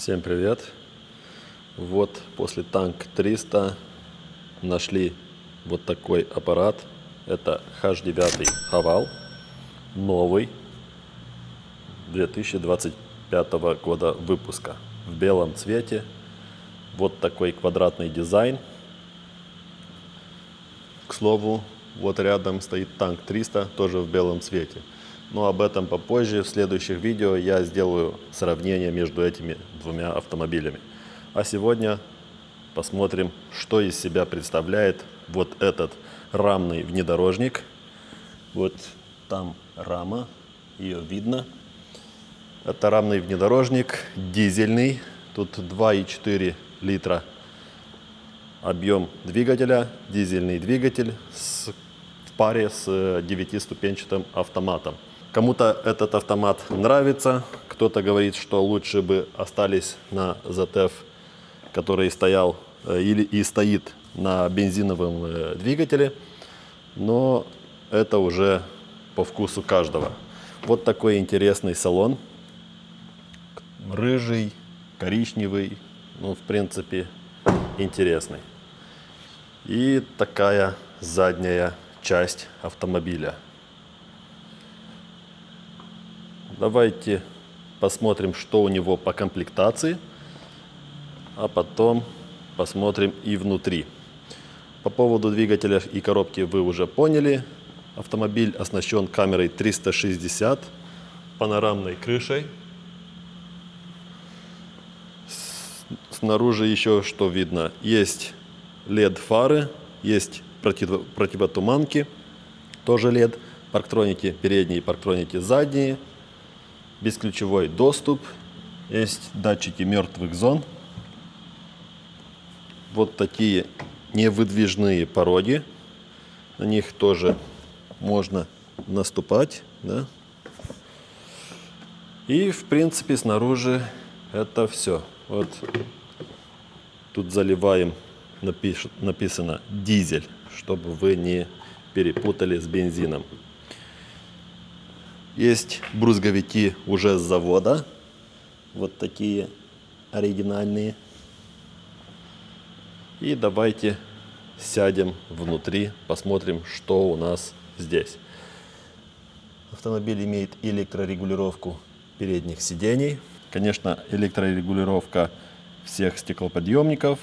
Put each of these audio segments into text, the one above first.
Всем привет! Вот после Tank 300 нашли вот такой аппарат. Это H9 Haval, новый, 2025 года выпуска, в белом цвете. Вот такой квадратный дизайн. К слову, вот рядом стоит Tank 300, тоже в белом цвете. Но об этом попозже. В следующих видео я сделаю сравнение между этими двумя автомобилями. А сегодня посмотрим, что из себя представляет вот этот рамный внедорожник. Вот там рама, ее видно. Это рамный внедорожник, дизельный. Тут 2,4 литра объем двигателя, дизельный двигатель в паре с 9-ступенчатым автоматом. Кому-то этот автомат нравится, кто-то говорит, что лучше бы остались на ZF, который стоял и стоит на бензиновом двигателе, но это уже по вкусу каждого. Вот такой интересный салон, рыжий, коричневый, ну, в принципе, интересный. И такая задняя часть автомобиля. Давайте посмотрим, что у него по комплектации, а потом посмотрим и внутри. По поводу двигателя и коробки вы уже поняли. Автомобиль оснащен камерой 360, панорамной крышей. Снаружи еще что видно? Есть LED-фары, есть противотуманки, тоже LED, парктроники передние, парктроники задние. Бесключевой доступ, есть датчики мертвых зон, вот такие невыдвижные пороги, на них тоже можно наступать, да? И в принципе снаружи это все. Вот тут заливаем, написано дизель, чтобы вы не перепутали с бензином. Есть брызговики уже с завода, вот такие оригинальные. И давайте сядем внутри, посмотрим, что у нас здесь. Автомобиль имеет электрорегулировку передних сидений. Конечно, электрорегулировка всех стеклоподъемников,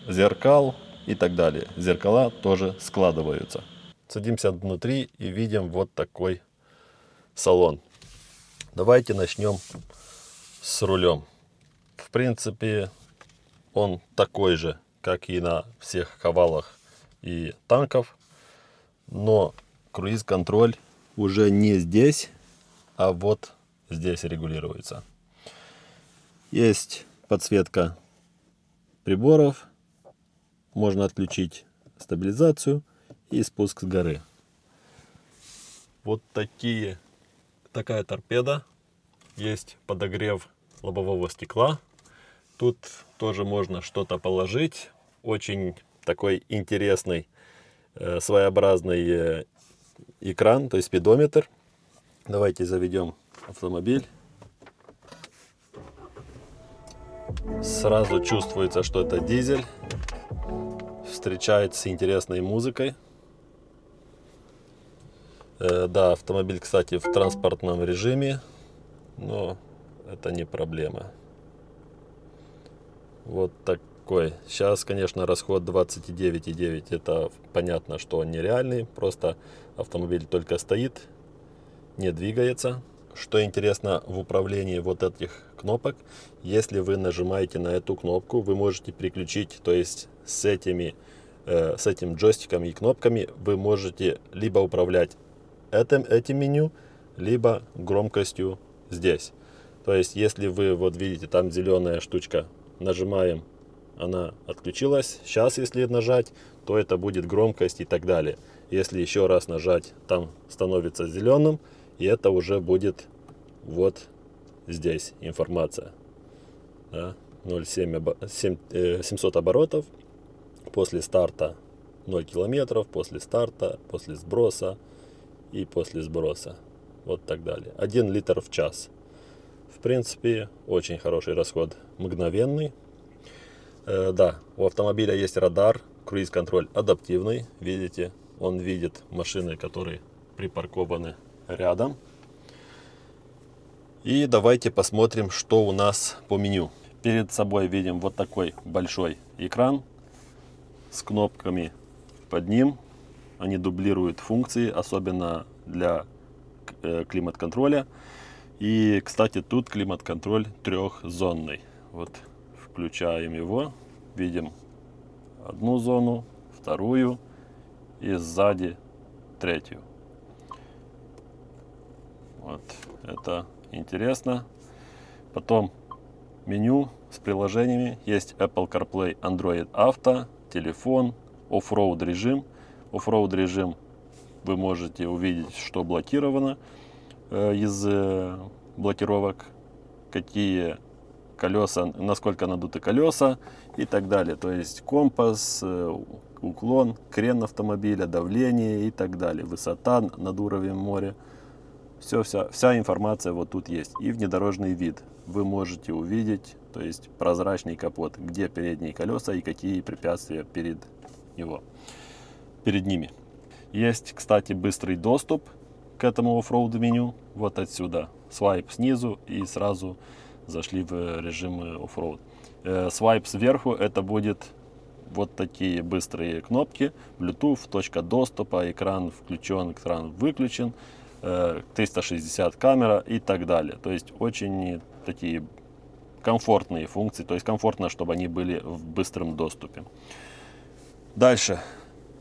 зеркал и так далее. Зеркала тоже складываются. Садимся внутри и видим вот такой салон. Давайте начнем с рулем. В принципе, он такой же, как и на всех Хавалах и танков, но круиз-контроль уже не здесь, а вот здесь регулируется. Есть подсветка приборов, можно отключить стабилизацию и спуск с горы. Вот такая торпеда, есть подогрев лобового стекла. Тут тоже можно что-то положить. Очень такой интересный, своеобразный экран, то есть спидометр. Давайте заведем автомобиль. Сразу чувствуется, что это дизель. Встречает с интересной музыкой. Да, автомобиль, кстати, в транспортном режиме, но это не проблема. Вот такой. Сейчас, конечно, расход 29,9. Это понятно, что он нереальный. Просто автомобиль только стоит, не двигается. Что интересно в управлении вот этих кнопок, если вы нажимаете на эту кнопку, вы можете переключить, то есть с этим джойстиком и кнопками вы можете либо управлять этим меню, либо громкостью здесь. То есть, если вы вот видите, там зеленая штучка, нажимаем, она отключилась. Сейчас, если нажать, то это будет громкость и так далее. Если еще раз нажать, там становится зеленым, и это уже будет вот здесь информация. Да? 700 оборотов. После старта 0 километров, после старта, после сброса и после сброса. Вот так далее. 1 литр в час. В В принципе, очень хороший расход, мгновенный. Да, у автомобиля есть радар, круиз-контроль адаптивный. Видите, он видит машины, которые припаркованы рядом. И давайте посмотрим, что у нас по меню. Перед собой видим вот такой большой экран с кнопками под ним. Они дублируют функции, особенно для климат-контроля. И, кстати, тут климат-контроль трехзонный. Вот включаем его, видим одну зону, вторую и сзади третью. Вот это интересно. Потом меню с приложениями. Есть Apple CarPlay, Android Auto, телефон, оффроуд режим. Оффроуд режим вы можете увидеть, что блокировано из блокировок, какие колеса, насколько надуты колеса и так далее. То есть компас, уклон, крен автомобиля, давление и так далее. Высота над уровнем моря. Вся информация вот тут есть. И внедорожный вид вы можете увидеть, то есть прозрачный капот, где передние колеса и какие препятствия перед ними. Есть, кстати, быстрый доступ к этому оффроуд меню. Вот отсюда. Свайп снизу и сразу зашли в режим оффроуд. Свайп сверху, это будет вот такие быстрые кнопки. Bluetooth, точка доступа, экран включен, экран выключен. 360 камера и так далее. То есть очень такие комфортные функции. То есть комфортно, чтобы они были в быстром доступе. Дальше.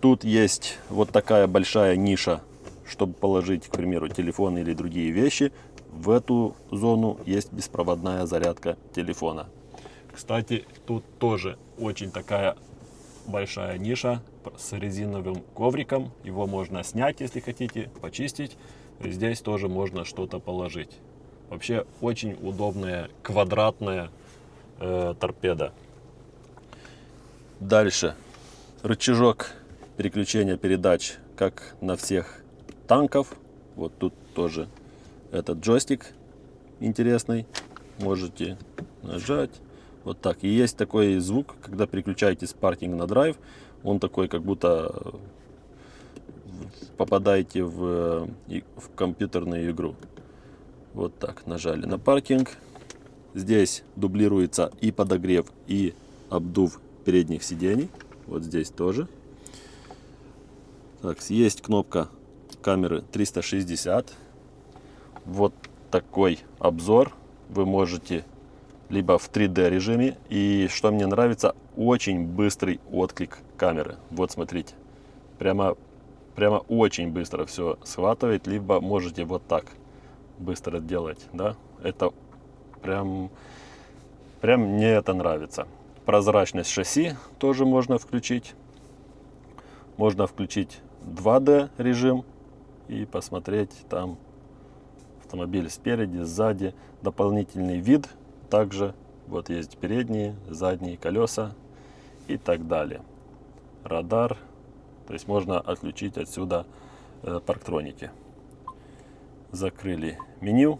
Тут есть вот такая большая ниша, чтобы положить, к примеру, телефон или другие вещи. В эту зону есть беспроводная зарядка телефона. Кстати, тут тоже очень такая большая ниша с резиновым ковриком. Его можно снять, если хотите, почистить. И здесь тоже можно что-то положить. Вообще очень удобная квадратная торпеда. Дальше. Рычажок переключения передач, как на всех танков. Вот тут тоже этот джойстик интересный. Можете нажать. Вот так. И есть такой звук, когда переключаете с паркинга на драйв. Он такой, как будто попадаете в компьютерную игру. Вот так. Нажали на паркинг. Здесь дублируется и подогрев, и обдув передних сидений. Вот здесь тоже. Так, есть кнопка камеры 360. Вот такой обзор. Вы можете либо в 3D режиме. И что мне нравится, очень быстрый отклик камеры. Вот смотрите. Прямо очень быстро все схватывает. Либо можете вот так быстро делать. Да? Это прям мне это нравится. Прозрачность шасси тоже можно включить. Можно включить 2D режим и посмотреть там автомобиль спереди, сзади. Дополнительный вид. Также вот есть передние, задние колеса и так далее. Радар. То есть можно отключить отсюда парктроники. Закрыли меню.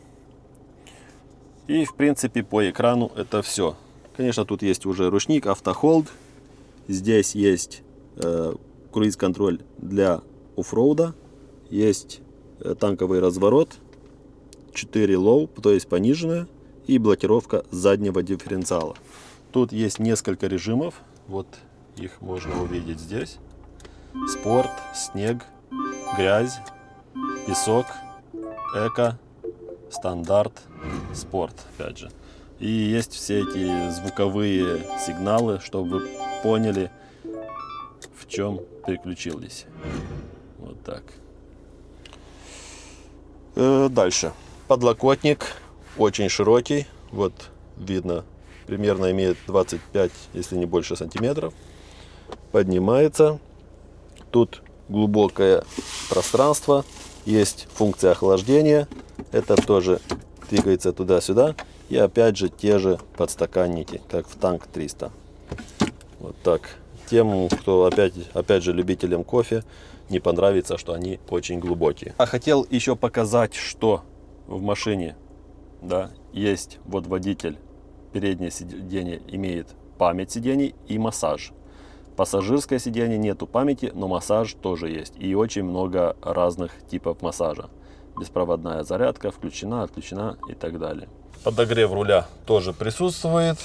И в принципе по экрану это все. Конечно, тут есть уже ручник, автохолд. Здесь есть круиз-контроль для оффроуда. Есть танковый разворот. 4 low, то есть пониженная. И блокировка заднего дифференциала. Тут есть несколько режимов. Вот их можно увидеть здесь. Спорт, снег, грязь, песок, эко, стандарт, спорт, опять же. И есть все эти звуковые сигналы, чтобы вы поняли, в чем переключились. Вот так. Дальше. Подлокотник очень широкий. Вот видно, примерно имеет 25, если не больше, сантиметров. Поднимается. Тут глубокое пространство. Есть функция охлаждения. Это тоже двигается туда-сюда. И опять же те же подстаканники, как в Танк 300. Вот так. Тем, кто опять же любителям кофе, не понравится, что они очень глубокие. А хотел еще показать, что в машине Да, есть вот водитель, переднее сиденье имеет память сидений и массаж. Пассажирское сиденье нету памяти, но массаж тоже есть. И очень много разных типов массажа. Беспроводная зарядка включена, отключена и так далее. Подогрев руля тоже присутствует.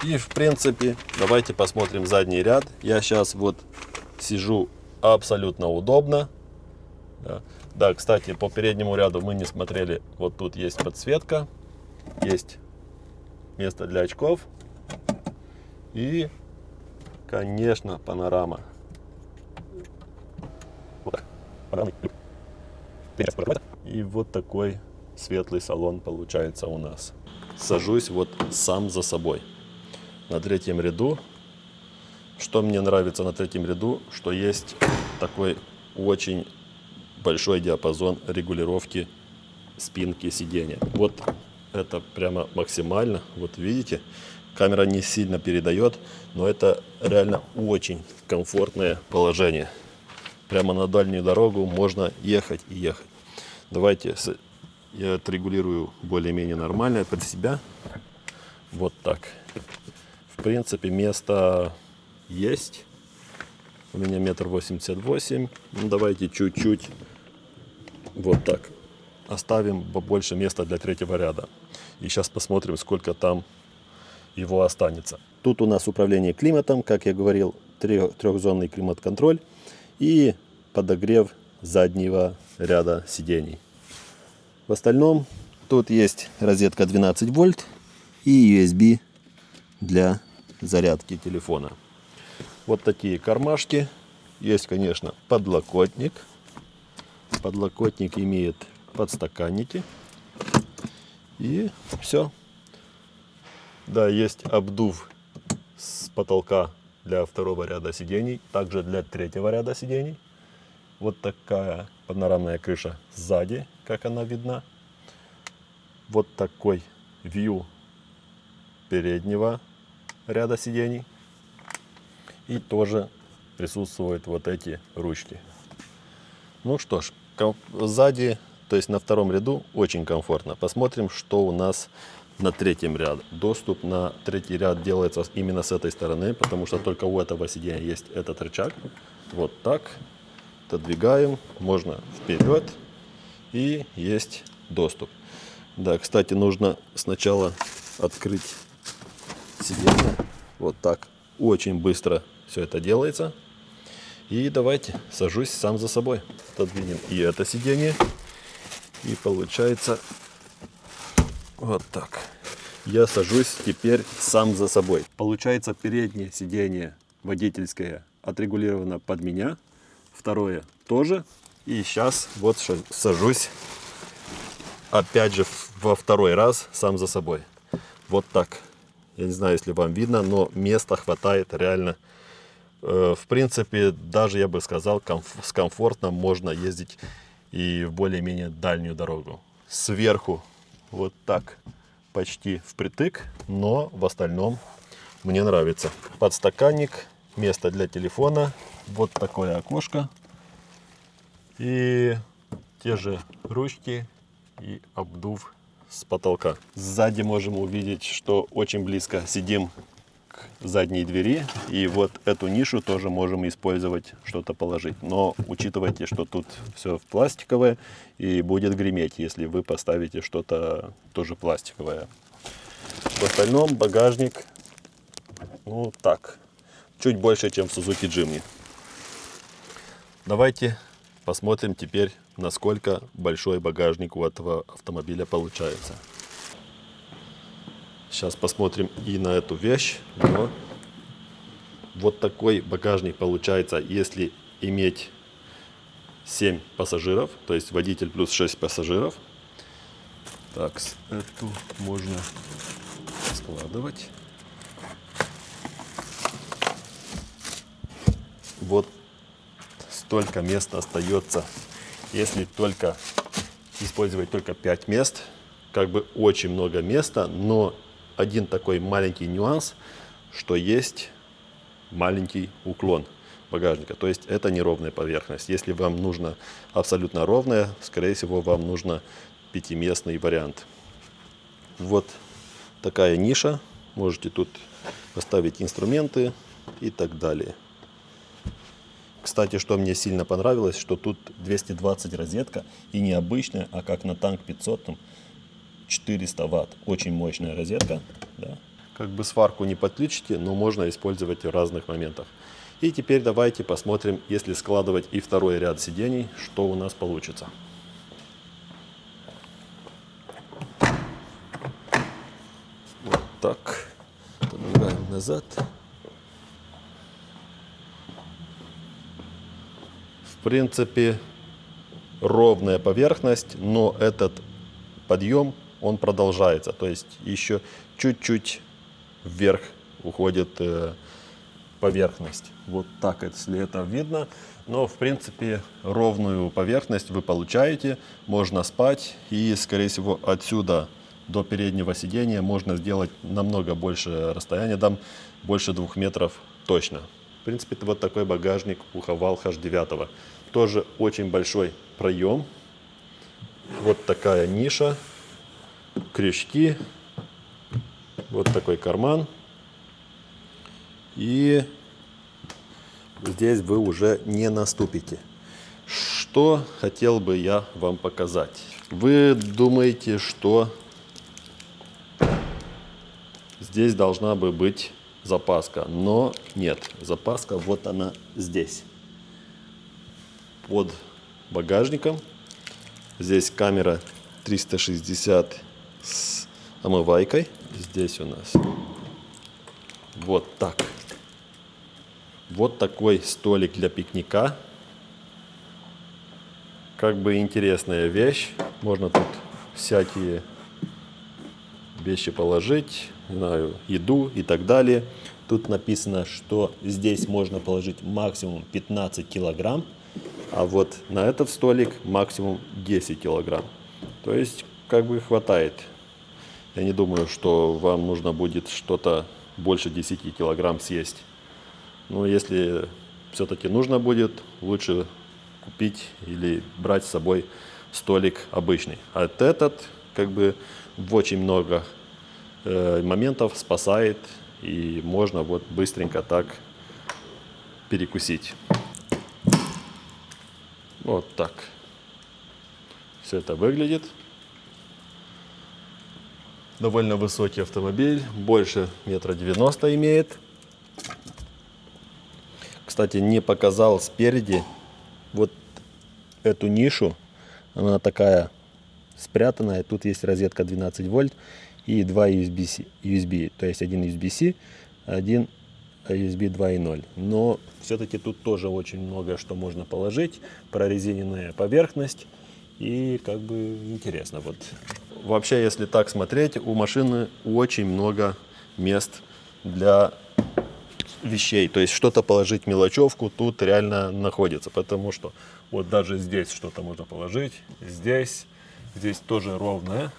И в принципе, давайте посмотрим задний ряд. Я сейчас вот сижу абсолютно удобно. Да, кстати, по переднему ряду мы не смотрели. Вот тут есть подсветка, есть место для очков и, конечно, панорама. И вот такой светлый салон получается у нас. Сажусь вот сам за собой. На третьем ряду. Что мне нравится на третьем ряду, что есть такой очень большой диапазон регулировки спинки сидения. Вот это прямо максимально. Вот видите, камера не сильно передает, но это реально очень комфортное положение. Прямо на дальнюю дорогу можно ехать и ехать. Давайте я отрегулирую более-менее нормально под себя. Вот так. В принципе, место есть. У меня 1,88 м. Ну, давайте чуть-чуть вот так оставим побольше места для третьего ряда. И сейчас посмотрим, сколько там его останется. Тут у нас управление климатом, как я говорил, трехзонный климат-контроль и подогрев заднего ряда сидений. В остальном тут есть розетка 12 вольт и USB для зарядки телефона. Вот такие кармашки. Есть, конечно, подлокотник. Подлокотник имеет подстаканники. И все. Да, есть обдув с потолка для второго ряда сидений. Также для третьего ряда сидений. Вот такая панорамная крыша сзади, как она видна. Вот такой вью переднего ряда сидений. И тоже присутствуют вот эти ручки. Ну что ж, сзади, то есть на втором ряду, очень комфортно. Посмотрим, что у нас на третьем ряде. Доступ на третий ряд делается именно с этой стороны, потому что только у этого сиденья есть этот рычаг. Вот так. Отодвигаем, можно вперед, и есть доступ. Да, кстати, нужно сначала открыть сиденье. Вот так. Очень быстро все это делается. И давайте, сажусь сам за собой. Отодвинем и это сиденье. И получается вот так. Я сажусь теперь сам за собой. Получается, переднее сиденье водительское отрегулировано под меня. Второе тоже. И сейчас вот сажусь опять же во второй раз сам за собой. Вот так. Я не знаю, если вам видно, но места хватает реально. В принципе, даже я бы сказал, с комфортом можно ездить и в более-менее дальнюю дорогу. Сверху вот так почти впритык, но в остальном мне нравится. Подстаканник, место для телефона, вот такое окошко и те же ручки и обдув с потолка. Сзади можем увидеть, что очень близко сидим к задней двери, и вот эту нишу тоже можем использовать, что-то положить. Но учитывайте, что тут все пластиковое и будет греметь, если вы поставите что-то тоже пластиковое. В остальном багажник, ну так, чуть больше, чем в Suzuki Jimny. Давайте посмотрим теперь, насколько большой багажник у этого автомобиля получается. Сейчас посмотрим и на эту вещь. Но вот такой багажник получается, если иметь 7 пассажиров, то есть водитель плюс 6 пассажиров. Так, эту можно складывать. Вот столько места остается, если только использовать только 5 мест. Как бы очень много места, но один такой маленький нюанс, что есть маленький уклон багажника. То есть это неровная поверхность. Если вам нужно абсолютно ровная, скорее всего, вам нужно 5-местный вариант. вот такая ниша. Можете тут поставить инструменты и так далее. Кстати, что мне сильно понравилось, что тут 220 розетка и не обычная, а как на танк 500, там 400 ватт. Очень мощная розетка. Да. Как бы сварку не подключите, но можно использовать в разных моментах. И теперь давайте посмотрим, если складывать и второй ряд сидений, что у нас получится. Вот так. Подвигаем назад. В принципе, ровная поверхность, но этот подъем, он продолжается. То есть еще чуть-чуть вверх уходит поверхность. Вот так, если это видно. Но, в принципе, ровную поверхность вы получаете. Можно спать. И, скорее всего, отсюда до переднего сидения можно сделать намного больше расстояния. Там больше 2 метров точно. В принципе, это вот такой багажник у Haval H9. Тоже очень большой проем. Вот такая ниша. Крючки. Вот такой карман. И здесь вы уже не наступите. Что хотел бы я вам показать? Вы думаете, что здесь должна бы быть запаска, но нет. Запаска вот она здесь. Под багажником. Здесь камера 360 с омывайкой. Здесь у нас вот так. Вот такой столик для пикника. Как бы интересная вещь. Можно тут всякие вещи положить, не знаю, еду и так далее. Тут написано, что здесь можно положить максимум 15 килограмм, а вот на этот столик максимум 10 килограмм. То есть как бы хватает. Я не думаю, что вам нужно будет что-то больше 10 килограмм съесть. Но если все-таки нужно будет, лучше купить или брать с собой столик обычный. А этот как бы в очень много моментов спасает, и можно вот быстренько так перекусить. Вот так все это выглядит. Довольно высокий автомобиль, больше 1,90 м имеет. Кстати, не показал спереди вот эту нишу. Она такая спрятанная. Тут есть розетка 12 вольт и 2 USB. То есть один USB-C, один USB 2.0. Но все-таки тут тоже очень много что можно положить. Прорезиненная поверхность. И как бы интересно. Вот. Вообще, если так смотреть, у машины очень много мест для вещей. То есть что-то положить, мелочевку тут реально находится. Потому что вот даже здесь что-то можно положить. Здесь тоже ровное.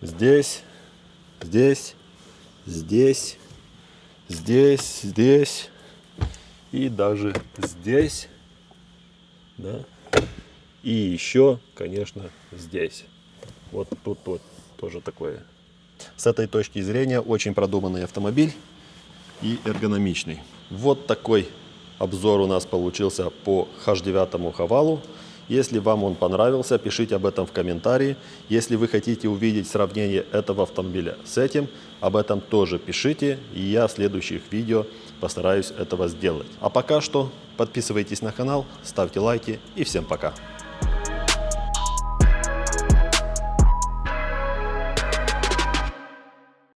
Здесь, здесь и даже здесь. Да? И еще, конечно, здесь. Вот тут вот тоже такое. С этой точки зрения очень продуманный автомобиль и эргономичный. Вот такой обзор у нас получился по H9 Haval. Если вам он понравился, пишите об этом в комментарии. Если вы хотите увидеть сравнение этого автомобиля с этим, об этом тоже пишите. И я в следующих видео постараюсь этого сделать. А пока что подписывайтесь на канал, ставьте лайки и всем пока.